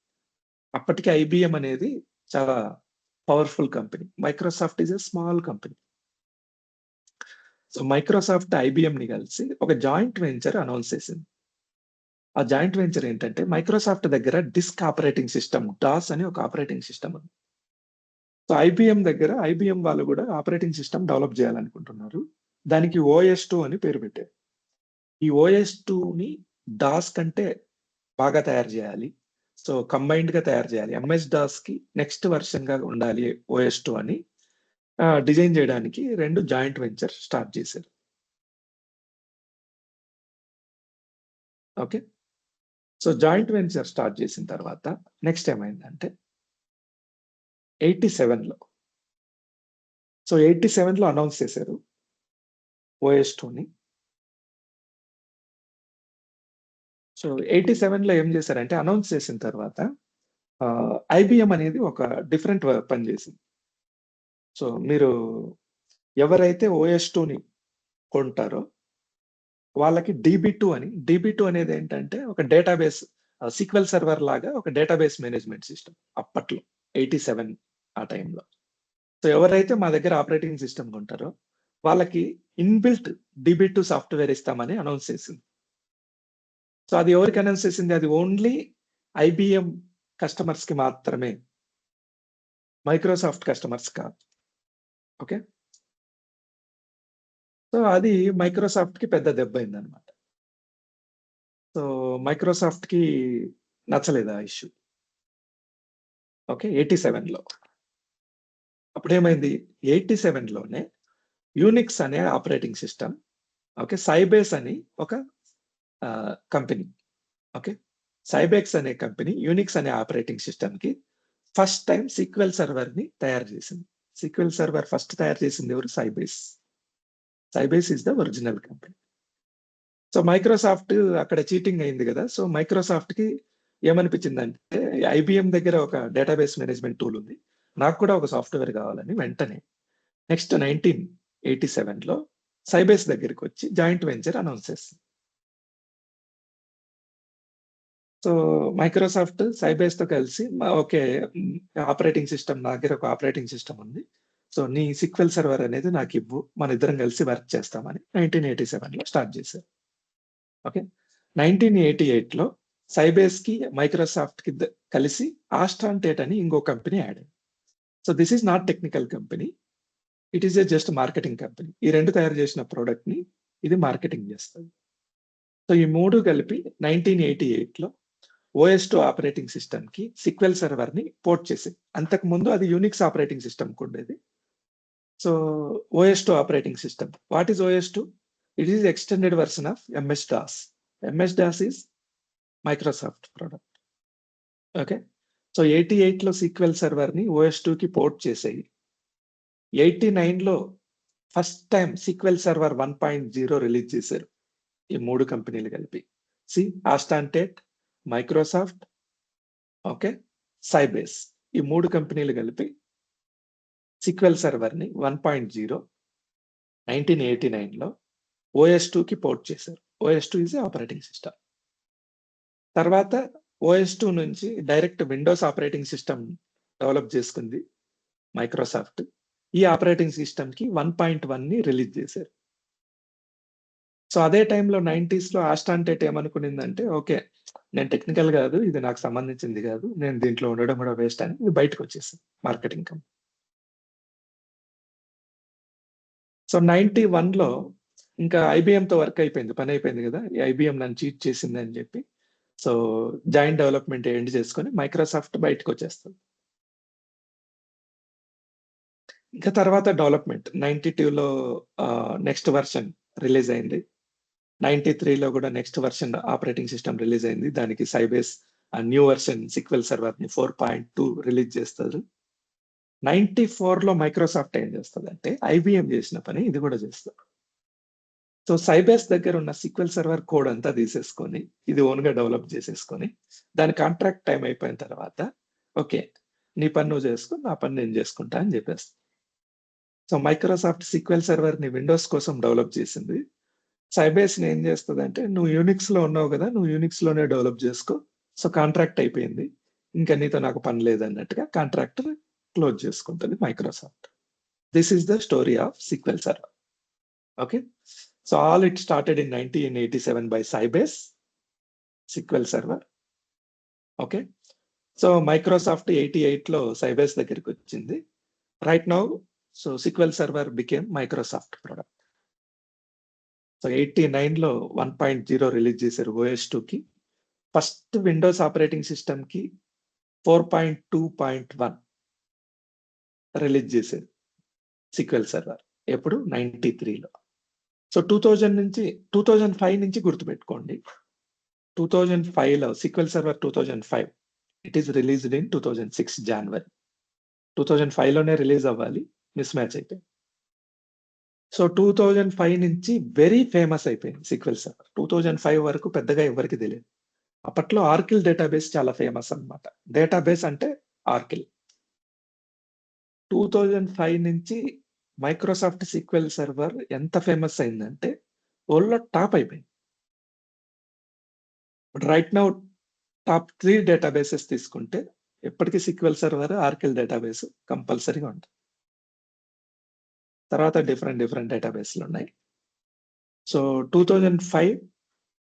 అప్పటికి ఐబిఎం అనేది చాలా powerful company, Microsoft is a small company. So Microsoft IBM ని కలిసి ఒక జాయింట్ వెంచర్ అనౌన్స్ చేసింది. ఆ జాయింట్ వెంచర్ ఏంటంటే మైక్రోసాఫ్ట్ దగ్గర డిస్క్ ఆపరేటింగ్ సిస్టమ్, డాస్ అని ఒక ఆపరేటింగ్ సిస్టమ్ ఉంది. సో ఐబిఎం వాళ్ళు కూడా ఆపరేటింగ్ సిస్టమ్ డెవలప్ చేయాలనుకుంటున్నారు. దానికి OS2 అని పేరు పెట్టారు. ఈ OS2ని డాస్ కంటే బాగా తయారు చేయాలి. సో కంబైన్డ్ గా తయారు చేయాలి. MS DOS కి నెక్స్ట్ వర్షన్ గా ఉండాలి OS2 అని డిజైన్ చేయడానికి 2 జాయింట్ వెంచర్ స్టార్ట్ చేశారు, okay. So joint venture start చేసిన తర్వాత నెక్స్ట్ ఏమైందంటే 87లో, సో 87లో అనౌన్స్ చేశారు OS2ని. సో 87లో ఏం చేశారంటే అనౌన్స్ చేసిన తర్వాత ఐబిఎం అనేది ఒక డిఫరెంట్ పని చేసింది. సో మీరు ఎవరైతే OS2ని కొంటారో వాళ్ళకి DB2 అనేది ఏంటంటే ఒక డేటాబేస్ సీక్వెల్ సర్వర్ లాగా ఒక డేటాబేస్ మేనేజ్మెంట్ సిస్టమ్ అప్పట్లో 87 ఆ టైంలో. సో ఎవరైతే మా దగ్గర ఆపరేటింగ్ సిస్టమ్ కొంటారో వాళ్ళకి ఇన్బిల్ట్ DB2 సాఫ్ట్వేర్ ఇస్తామని అనౌన్స్ చేసింది. సో అది ఎవరికి అనౌన్స్ చేసింది? అది ఓన్లీ ఐబిఎం కస్టమర్స్ కి మాత్రమే, మైక్రోసాఫ్ట్ కస్టమర్స్ కాదు, ఓకే. సో అది మైక్రోసాఫ్ట్ కి పెద్ద దెబ్బ అయిందనమాట. సో మైక్రోసాఫ్ట్ కి నచ్చలేదు ఆ ఇష్యూ, ఓకే. 87లో అప్పుడేమైంది, 87లోనే యూనిక్స్ అనే ఆపరేటింగ్ సిస్టమ్, ఓకే, సైబేస్ అని ఒక కంపెనీ, ఓకే. సైబెక్స్ అనే కంపెనీ యూనిక్స్ అనే ఆపరేటింగ్ సిస్టమ్ కి ఫస్ట్ టైం సీక్వెల్ సర్వర్ ని తయారు చేసింది. సీక్వెల్ సర్వర్ ఫస్ట్ తయారు చేసింది ఎవరు? Sybase. Sybase is the original company. So Microsoft అక్కడ చీటింగ్ అయింది కదా. సో మైక్రోసాఫ్ట్ కి ఏమనిపించిందంటే ఐబిఎం దగ్గర ఒక డేటాబేస్ మేనేజ్మెంట్ టూల్ ఉంది, నాకు కూడా ఒక సాఫ్ట్వేర్ కావాలని వెంటనే నెక్స్ట్ 1987లో సైబేస్ దగ్గరికి వచ్చి జాయింట్ వెంచర్ అనౌన్స్ చేస్తుంది. సో మైక్రోసాఫ్ట్ సైబేస్ తో కలిసి ఓకే, ఆపరేటింగ్ సిస్టమ్ నా దగ్గర ఒక ఆపరేటింగ్ సిస్టమ్ ఉంది, సో నీ సిక్వెల్ సర్వర్ అనేది నాకు ఇవ్వు, మన ఇద్దరం కలిసి వర్క్ చేస్తామని 1987లో స్టార్ట్ చేశారు. ఓకే, 1988లో సైబేస్ కి మైక్రోసాఫ్ట్ కి కలిసి ఆస్ట్రాంటేట్ అని ఇంకో కంపెనీ యాడ్ అయింది. So this is not technical company, it is a just marketing company. ఈ రెండు తయారు చేసిన ప్రోడక్ట్ ని ఇది మార్కెటింగ్ చేస్తుంది. సో ఈ మూడు కలిపి 1988లో OS2 ఆపరేటింగ్ సిస్టమ్ కి సిక్వెల్ సర్వర్ ని పోర్ట్ చేసింది. అంతకు ముందు అది యూనిక్స్ ఆపరేటింగ్ సిస్టమ్ ఉండేది. So OS2 operating system. What is OS2? It is extended version of MS-DOS. MS-DOS is Microsoft product. Okay, so 88లో సీక్వెల్ సర్వర్ ని OS2 కి పోర్ట్ చేసేయి. 89లో first time SQL server 1.0 release చేశారు ఈ మూడు కంపెనీలు కలిపి. ఆస్ట్రాంటేట్, మైక్రోసాఫ్ట్, ఓకే, సైబేస్, ఈ మూడు కంపెనీలు కలిపి సీక్వెల్ సర్వర్ ని 1.0 1989లో OS2 కి పోర్ట్ చేశారు. OS2 is operating system. తర్వాత OS2 నుంచి direct Windows operating system develop చేసుకుంది మైక్రోసాఫ్ట్. ఈ ఆపరేటింగ్ సిస్టమ్ కి 1.1 ని రిలీజ్ చేశారు. సో అదే టైంలో 90s ఆస్ట్రాంటేట్ ఏమనుకునిందంటే ఓకే, నేను టెక్నికల్ కాదు, ఇది నాకు సంబంధించింది కాదు, నేను దీంట్లో ఉండడం కూడా వేస్ట్ అని ఇది బయటకు వచ్చేసింది మార్కెటింగ్ కంపెనీ. సో 91లో ఇంకా ఐబిఎంతో వర్క్ అయిపోయింది, పని అయిపోయింది కదా, ఈ ఐబిఎం నన్ను చీట్ చేసింది అని చెప్పి సో జాయింట్ డెవలప్మెంట్ ఎండ్ చేసుకొని మైక్రోసాఫ్ట్ బయటకు వచ్చేస్తుంది. ఇంకా తర్వాత డెవలప్మెంట్ 92లో నెక్స్ట్ వర్షన్ రిలీజ్ అయింది. 93లో కూడా next version operating system release అయింది. దానికి సైబేస్ న్యూ వర్షన్ సిక్వెల్ సర్వర్ ని 4.2 రిలీజ్ చేస్తారు. 94లో మైక్రోసాఫ్ట్ ఏం చేస్తుంది అంటే ఐబిఎం చేసిన పని ఇది కూడా చేస్తారు. సో సైబేస్ దగ్గర ఉన్న సిక్వెల్ సర్వర్ కోడ్ అంతా తీసేసుకొని ఇది ఓన్ గా డెవలప్ చేసేసుకొని దాని కాంట్రాక్ట్ టైం అయిపోయిన తర్వాత ఓకే, నీ పని నువ్వు చేసుకో, నా పని నేను చేసుకుంటా అని చెప్పేస్తా. సో మైక్రోసాఫ్ట్ సిక్వెల్ సర్వర్ ని విండోస్ కోసం డెవలప్ చేసింది. సైబేస్ ని ఏం చేస్తుంది అంటే నువ్వు యూనిక్స్ లో ఉన్నావు కదా, నువ్వు యూనిక్స్ లోనే డెవలప్ చేసుకో, సో కాంట్రాక్ట్ అయిపోయింది, ఇంకా నీతో నాకు పని లేదన్నట్టుగా కాంట్రాక్ట్ క్లోజ్ చేసుకుంటుంది Microsoft. This is the story of SQL server. Okay, so all it started in 1987 by Sybase SQL server. Okay, so Microsoft 88లో సైబేస్ దగ్గరికి వచ్చింది. Right now so SQL server became Microsoft product. So 89లో 1.0 release చేశారు OS2 కి. First Windows operating system కి 4.2.1 release చేశారు sequel server. ఎప్పుడు? 93లో. So 2005 నుంచి గుర్తుపెట్టుకోండి. 2005లో SQL server 2005 it is released in 2006 January. 2005లోనే రిలీజ్ అవ్వాలి, మిస్ మ్యాచ్ అయిపోయింది. సో 2005 నుంచి వెరీ ఫేమస్ అయిపోయింది సిక్వెల్ సర్వర్. 2005 వరకు పెద్దగా ఎవరికి తెలియదు. అప్పట్లో ఆర్కిల్ డేటాబేస్ చాలా ఫేమస్ అన్నమాట. డేటాబేస్ అంటే ఆర్కిల్. 2005 నుంచి మైక్రోసాఫ్ట్ సిక్వెల్ సర్వర్ ఎంత ఫేమస్ అయిందంటే వరల్డ్‌లో టాప్ అయిపోయింది. రైట్ నౌ టాప్ 3 డేటాబేసెస్ తీసుకుంటే ఎప్పటికీ సిక్వెల్ సర్వర్, ఆర్కిల్ డేటాబేస్ కంపల్సరీగా ఉంటుంది. తర్వాత డిఫరెంట్ డేటాబేస్లు ఉన్నాయి. సో 2005,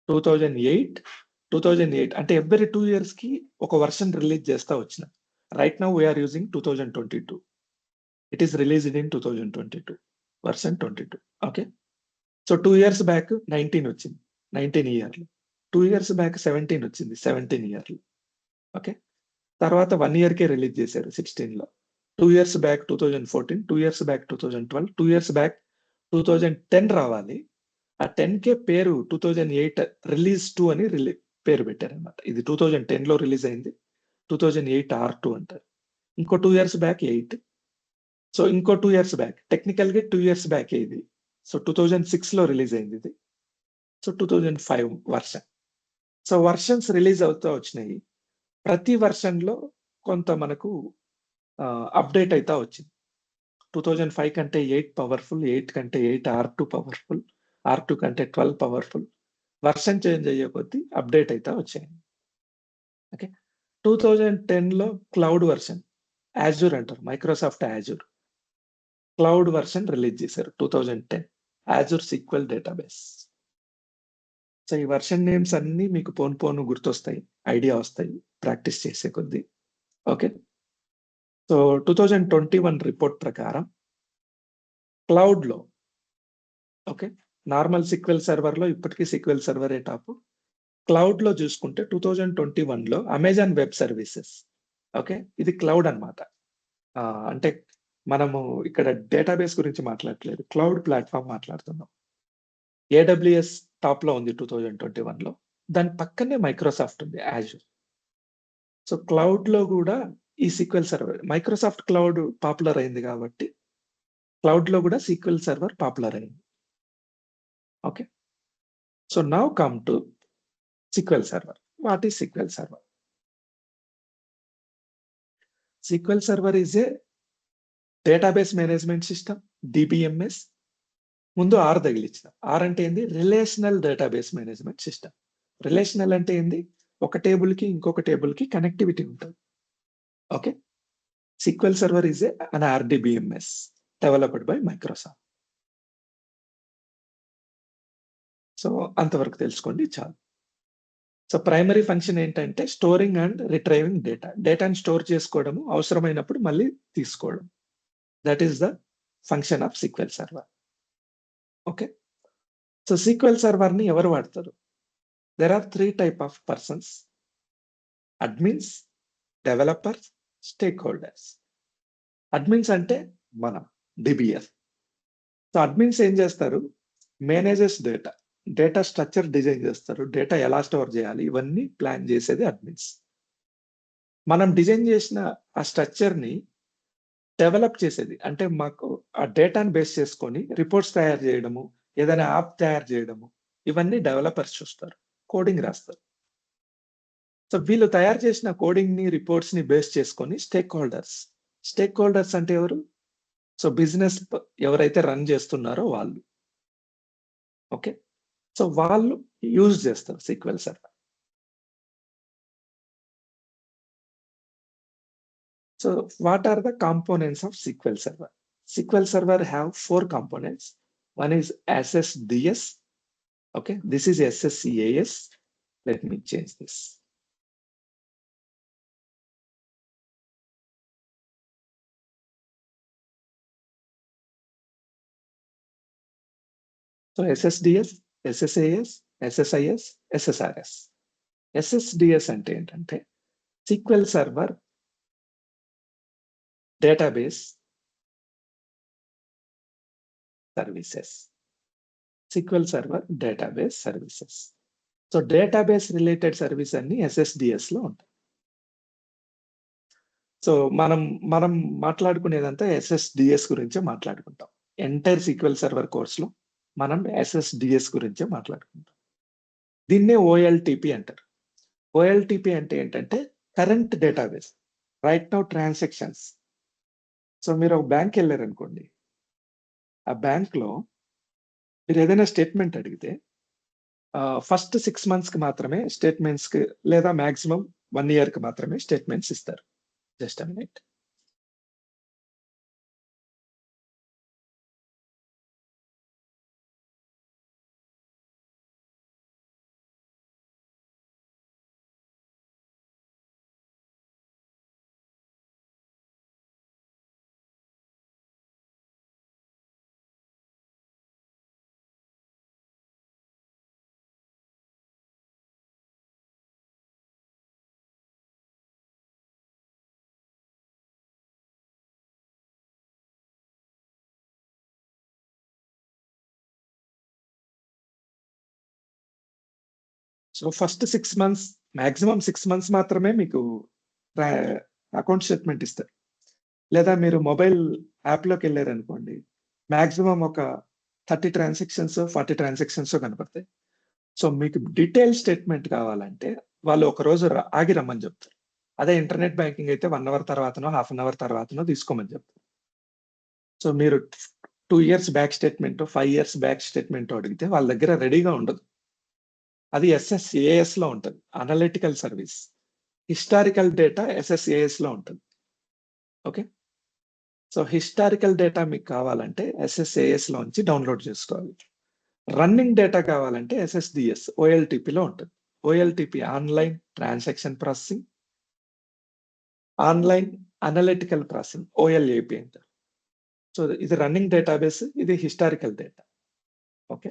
2008 అంటే ఎవ్రీ 2 ఇయర్స్ కి ఒక వర్షన్ రిలీజ్ చేస్తా వచ్చిన. Right now we are using 2022. It is released in 2022 version 22. Okay, so 2 years back 19 వచ్చింది, 19 ఇయర్లు. 2 ఇయర్స్ బ్యాక్ 17 వచ్చింది, 17 ఇయర్లు. ఓకే, తర్వాత 1 ఇయర్కే రిలీజ్ చేశారు 16లో. 2 years back 2014, 2 years back 2012, 2 years back 2010 రావాలి. ఆ 10కే పేరు 2008 రిలీజ్ 2 అని పేరు పెట్టారనమాట. ఇది 2010లో రిలీజ్ అయింది, 2008 R2 అంటారు. ఇంకో 2 ఇయర్స్ బ్యాక్ 8. సో ఇంకో 2 ఇయర్స్ బ్యాక్, టెక్నికల్‌గా 2 ఇయర్స్ బ్యాకే ఇది. సో 2006లో రిలీజ్ అయింది ఇది. So 2005 version. So versions release అవుతా వచ్చినాయి. ప్రతి వర్షన్‌లో కొంత మనకు అప్డేట్ అయితా వచ్చింది. 2005 కంటే 8 పవర్‌ఫుల్, 8 కంటే 8 R2 పవర్‌ఫుల్, R2 కంటే 12 పవర్‌ఫుల్. వర్షన్ చేంజ్ అయ్యే కొద్దీ అప్డేట్ అయితా వచ్చాయి. ఓకే. 2010లో క్లౌడ్ వర్షన్, యాజూర్ అంటారు. మైక్రోసాఫ్ట్ యాజూర్. క్లౌడ్ వర్షన్ రిలీజ్ చేశారు 2010. యాజూర్ సీక్వెల్ డేటాబేస్. సో ఈ వర్షన్ నేమ్స్ అన్నీ మీకు పోను పోను గుర్తొస్తాయి. ఐడియా వస్తాయి ప్రాక్టీస్ చేసే కొద్దీ. ఓకే. సో 2021 రిపోర్ట్ ప్రకారం క్లౌడ్‌లో, ఓకే, నార్మల్ సీక్వెల్ సర్వర్‌లో ఇప్పటికీ సీక్వెల్ సర్వరే టాపు. క్లౌడ్‌లో చూసుకుంటే 2021లో అమెజాన్ వెబ్ సర్వీసెస్, ఓకే, ఇది క్లౌడ్ అన్నమాట. అంటే మనము ఇక్కడ డేటాబేస్ గురించి మాట్లాడట్లేదు. క్లౌడ్ ప్లాట్‌ఫార్మ్ మాట్లాడుతున్నాం. ఏడబ్ల్యూఎస్ టాప్‌లో ఉంది 2021లో. దాని పక్కనే మైక్రోసాఫ్ట్ ఉంది యాజూర్. సో క్లౌడ్‌లో గూడా ఈ sequel server, Microsoft cloud popular అయింది కాబట్టి క్లౌడ్‌లో గూడా సీక్వెల్ సర్వర్ పాపులర్ అయింది. Okay. So now come to SQL Server. What is SQL Server? SQL Server is a database management system, DBMS. ముందు ఆర్ తగిలించిన. ఆర్ అంటే ఏంది? Relational database management system. Relational అంటే ఏంది? ఒక టేబుల్‌కి ఇంకొక టేబుల్‌కి కనెక్టివిటీ ఉంటది. Okay. SQL Server is an RDBMS developed by Microsoft. So అంతవరకు తెలుసుకోండి చాలు. సో ప్రైమరీ ఫంక్షన్ ఏంటంటే స్టోరింగ్ అండ్ రిట్రైవింగ్ డేటా. డేటాని స్టోర్ చేసుకోవడము, అవసరమైనప్పుడు మళ్ళీ తీసుకోవడం. That is the function of SQL Server. Okay. So SQL సర్వర్‌ని ఎవరు వాడతారు? There are 3 type of persons. Admins, developers, stake holders. Admins అంటే మనం, DBS. సో అడ్మిన్స్ ఏం చేస్తారు? Manages data. Data structure design చేస్తారు. డేటా ఎలా స్టోర్ చేయాలి ఇవన్నీ ప్లాన్ చేసేది అడ్మిన్స్. మనం డిజైన్ చేసిన ఆ స్ట్రక్చర్‌ని డెవలప్ చేసేది. అంటే మాకు ఆ డేటాని బేస్ చేసుకొని రిపోర్ట్స్ తయారు చేయడము, ఏదైనా యాప్ తయారు చేయడము, ఇవన్నీ డెవలపర్స్ చూస్తారు. కోడింగ్ రాస్తారు. సో వీళ్ళు తయారు చేసిన కోడింగ్‌ని, రిపోర్ట్స్‌ని బేస్ చేసుకొని స్టేక్ హోల్డర్స్. స్టేక్ హోల్డర్స్ అంటే ఎవరు? సో బిజినెస్ ఎవరైతే రన్ చేస్తున్నారో వాళ్ళు. ఓకే. సో వాళ్ళు యూజ్ చేస్తారు SQL server. So what are the components of SQL server? SQL server have 4 components. One is SSDS. Okay, this is SSCAS. Let me change this. So SSDS, SSAS, SSIS, SSRS. SSDS అంటే ఏంటంటే SQL server database services. SQL server database services. So database related service అన్ని SSDSలో ఉంటాయి. So మనం మాట్లాడుకునేదంతా SSDS గురించే మాట్లాడుకుంటాం. Entire SQL server కోర్స్‌లో మనం SSDS గురించే మాట్లాడుకుంటాం. దీన్నే OLTP అంటారు. OLTP అంటే ఏంటంటే current database. Right now transactions. So మీరు ఒక బ్యాంక్‌కెళ్లారనుకోండి. ఆ బ్యాంక్‌లో మీరేదైనా స్టేట్‌మెంట్ అడిగితే ఫస్ట్ 6 మంత్స్‌కి మాత్రమే స్టేట్‌మెంట్స్‌కి లేదా మాక్సిమం 1 ఇయర్‌కి మాత్రమే స్టేట్‌మెంట్స్ ఇస్తారు. Just a minute. So first 6 months, maximum 6 months మాత్రమే మీకు ట్రా అకౌంట్ స్టేట్‌మెంట్ ఇస్తారు. లేదా మీరు మొబైల్ యాప్లోకి వెళ్ళారనుకోండి, మాక్సిమం ఒక 30 ట్రాన్సాక్షన్స్ 40 ట్రాన్సాక్షన్స్ కనపడతాయి. సో మీకు డీటెయిల్ స్టేట్మెంట్ కావాలంటే వాళ్ళు ఒక రోజు ఆగి రమ్మని చెప్తారు. అదే ఇంటర్నెట్ బ్యాంకింగ్ అయితే 1 అవర్ తర్వాతనో, హాఫ్ అన్ అవర్ తర్వాతనో తీసుకోమని చెప్తారు. సో మీరు 2 years bank statement, 5 years bank statement అడిగితే వాళ్ళ దగ్గర రెడీగా ఉండదు. అది SSAS లో ఉంటుంది, analytical service. Historical data SSAS లో ఉంటుంది. ఓకే, సో హిస్టారికల్ డేటా మీకు కావాలంటే SSAS లోంచి డౌన్లోడ్ చేసుకోవాలి. రన్నింగ్ డేటా కావాలంటే SSDS OLTP లో ఉంటుంది. OLTP online transaction processing, online analytical processing OLAP అంటారు. సో ఇది రన్నింగ్ డేటాబేస్, ఇది హిస్టారికల్ డేటా. ఓకే,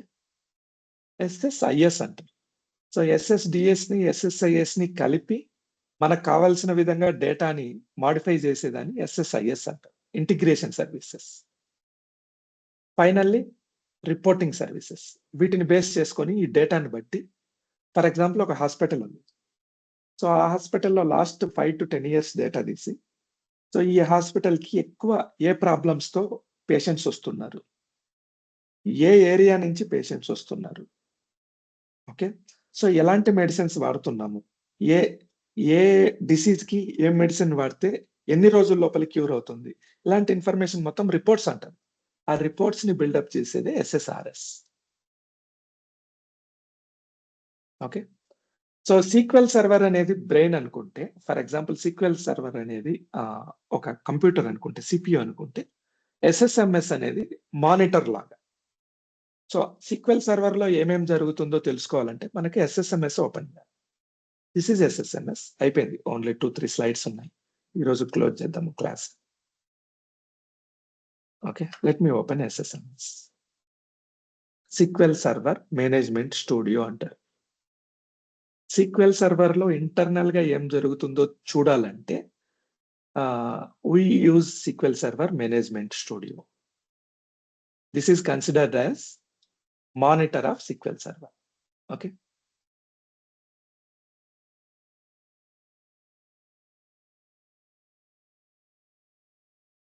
SSIS అంటారు. సో SSDS ని SSIS ని కలిపి మనకు కావాల్సిన విధంగా డేటాని మాడిఫై చేసేదాన్ని SSIS అంటారు, integration services. Finally reporting services. వీటిని బేస్ చేసుకొని ఈ డేటాని బట్టి, ఫర్ ఎగ్జాంపుల్ ఒక హాస్పిటల్ ఉంది. సో ఆ హాస్పిటల్లో లాస్ట్ 5 to 10 ఇయర్స్ డేటా తీసి, సో ఈ హాస్పిటల్కి ఎక్కువ ఏ ప్రాబ్లమ్స్తో పేషెంట్స్ వస్తున్నారు, ఏ ఏరియా నుంచి పేషెంట్స్ వస్తున్నారు, ఓకే, సో ఎలాంటి మెడిసిన్స్ వాడుతున్నాము, ఏ డిసీజ్ కి ఏ మెడిసిన్ వాడితే ఎన్ని రోజుల లోపల క్యూర్ అవుతుంది, ఇలాంటి ఇన్ఫర్మేషన్ మొత్తం రిపోర్ట్స్ అంటారు. ఆ రిపోర్ట్స్ ని బిల్డప్ చేసేదే SSRS. Okay, so sequel server అనేది బ్రెయిన్ అనుకుంటే, ఫర్ ఎగ్జాంపుల్ సీక్వెల్ సర్వర్ అనేది ఒక కంప్యూటర్ అనుకుంటే, CPU అనుకుంటే, SSMS అనేది మానిటర్ లాగా. సో సీక్వెల్ సర్వర్ లో ఏమేం జరుగుతుందో తెలుసుకోవాలంటే మనకి SSMS ఓపెన్ చేయాలి. This is SSMS. అయిపోయింది, ఓన్లీ 2-3 స్లైడ్స్ ఉన్నాయి. ఈరోజు క్లోజ్ చేద్దాము class. Okay, let me open SSMS. Sequel server management studio అంటారు. సీక్వెల్ సర్వర్ లో ఇంటర్నల్ గా ఏం జరుగుతుందో చూడాలంటే we use SQL Server Management Studio. This is considered as monitor of SQL Server. Okay.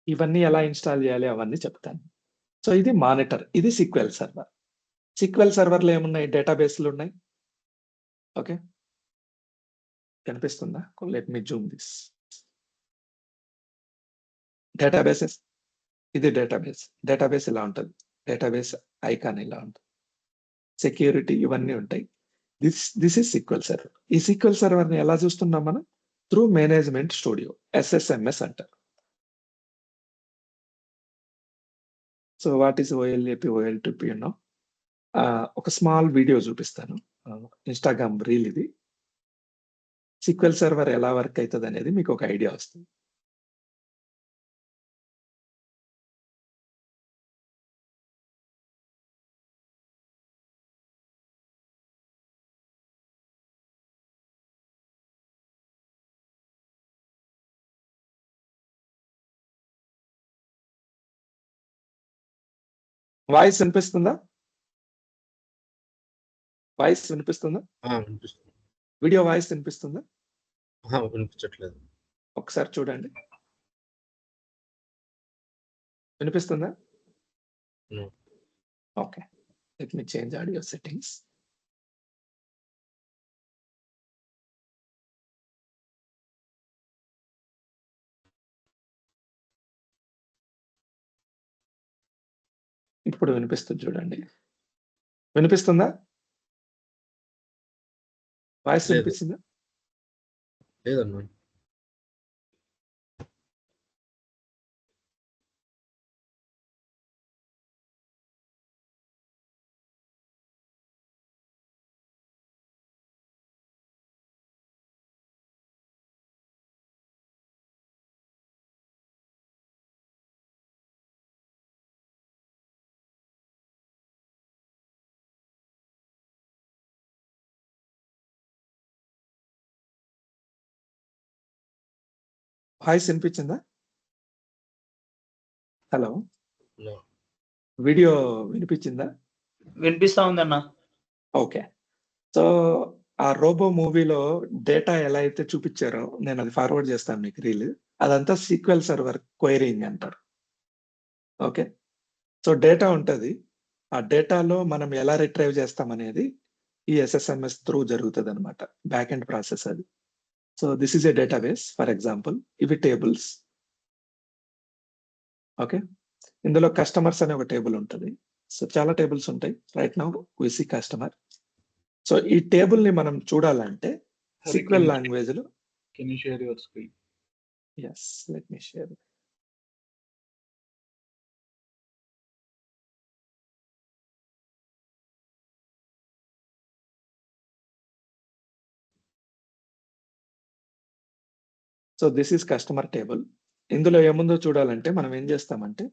ఇవన్నీ ఎలా ఇన్స్టాల్ చేయాలి అవన్నీ చెప్తాను. సో ఇది మానిటర్, ఇది SQL Server. SQL Server లో ఏమున్నాయి, డేటాబేస్లు ఉన్నాయి. ఓకే, కనిపిస్తుందా? Let me Zoom this. Databases, ఇది డేటాబేస్ ఇలా ఉంటుంది, డేటాబేస్ ఐకాన్ ఇలా ఉంటుంది, సెక్యూరిటీ ఇవన్నీ ఉంటాయి. This is SQL Server. ఈ SQL Server ని ఎలా చూస్తున్నాం మనం? త్రూ మేనేజ్మెంట్ స్టూడియో, SSMS అంటారు. So what is OLAP OLTP అన్నో ఒక స్మాల్ వీడియో చూపిస్తాను, ఇన్స్టాగ్రామ్ రీల్. ఇది SQL Server ఎలా వర్క్ అవుతుంది అనేది మీకు ఒక ఐడియా వస్తుంది. వాయిస్ వినిపిస్తుందా? వినిపిస్తుంది. వీడియో వాయిస్ వినిపిస్తుందా? వినిపించట్లేదు. ఒకసారి చూడండి, వినిపిస్తుందా? Okay, let me change audio settings. ఇప్పుడు వినిపిస్తుంది చూడండి, వినిపిస్తుందా? వాయిస్ వినిపిస్తుందా? లేదన్నా. వాయిస్ వినిపించిందా? Hello, No. వీడియో వినిపించిందా? వినిపిస్తా ఉందన్న. ఓకే, సో ఆ రోబో మూవీలో డేటా ఎలా అయితే చూపించారో నేను అది ఫార్వర్డ్ చేస్తాను మీకు రీల్. అదంతా సీక్వెల్ సర్వర్ క్వైరీయింగ్ అంటారు. ఓకే. సో డేటా ఉంటది. ఆ డేటాలో మనం ఎలా రిట్రైవ్ చేస్తామనేది ఈ ఎస్ఎస్ఎంఎస్ త్రూ జరుగుతదనమాట. బ్యాక్ ఎండ్ ప్రాసెస్ అది. So this is a database for example. ఇవి టేబుల్స్. ఓకే. ఇందులో కస్టమర్స్ అనే ఒక టేబుల్ ఉంటది. సో చాలా టేబుల్స్ ఉంటాయి. Right now we see customer. So ఈ టేబుల్‌ని మనం చూడాలంటే Hari, సీక్వెల్ లాంగ్వేజ్‌లో can you share your screen? Yes. Let me share. So this is customer table. ఇందులో ఏముందో చూడాలంటే మనం ఏం చేస్తామంటే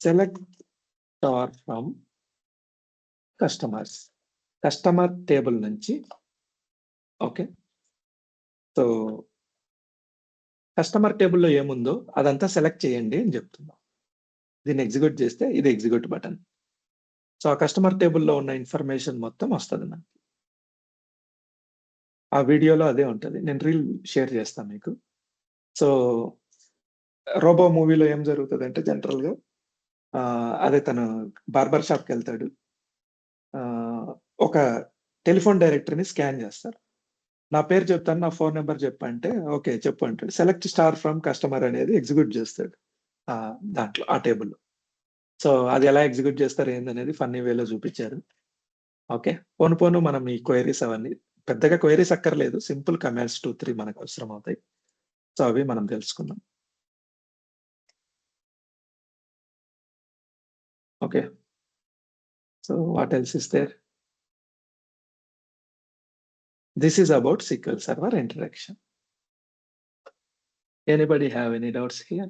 select star from customers. Customer table నుంచి ఓకే. సో కస్టమర్ టేబుల్‌లో ఏముందో అదంతా సెలెక్ట్ చేయండి అని చెప్తున్నాం. దీన్ని ఎగ్జిక్యూట్ చేస్తే ఇది ఎగ్జిక్యూట్ బటన్. సో ఆ కస్టమర్ టేబుల్‌లో ఉన్న ఇన్ఫర్మేషన్ మొత్తం వస్తది మనకి. ఆ వీడియోలో అదే ఉంటది. నేను రీల్ షేర్ చేస్తా మీకు. సో రోబో మూవీలో ఏం జరుగుతదంటే జనరల్‌గా అదే తను బార్బర్ షాప్‌కెళ్తాడు. ఒక టెలిఫోన్ డైరెక్టరీని స్కాన్ చేస్తారు. నా పేరు చెప్తాను. నా ఫోన్ నంబర్ చెప్పంటే ఓకే. చెప్పు అంటాడు. సెలెక్ట్ స్టార్ ఫ్రమ్ కస్టమర్ అనేది ఎగ్జిక్యూట్ చేస్తాడు. దాంట్లో ఆ టేబుల్‌లో. సో అది ఎలా ఎగ్జిక్యూట్ చేస్తారు ఏందనేది ఫన్నీ వేలో చూపించారు. ఓకే. పోను పోను మనం ఈ క్వెరీస్ అవన్నీ పెద్దగా క్వెరీస్ అక్కర్లేదు. సింపుల్ కమాండ్స్ 2, 3 మనకు అవసరం అవుతాయి. సో అవి మనం తెలుసుకుందాం. Okay. So what else is there? This is about SQL Server introduction. Anybody have any doubts here?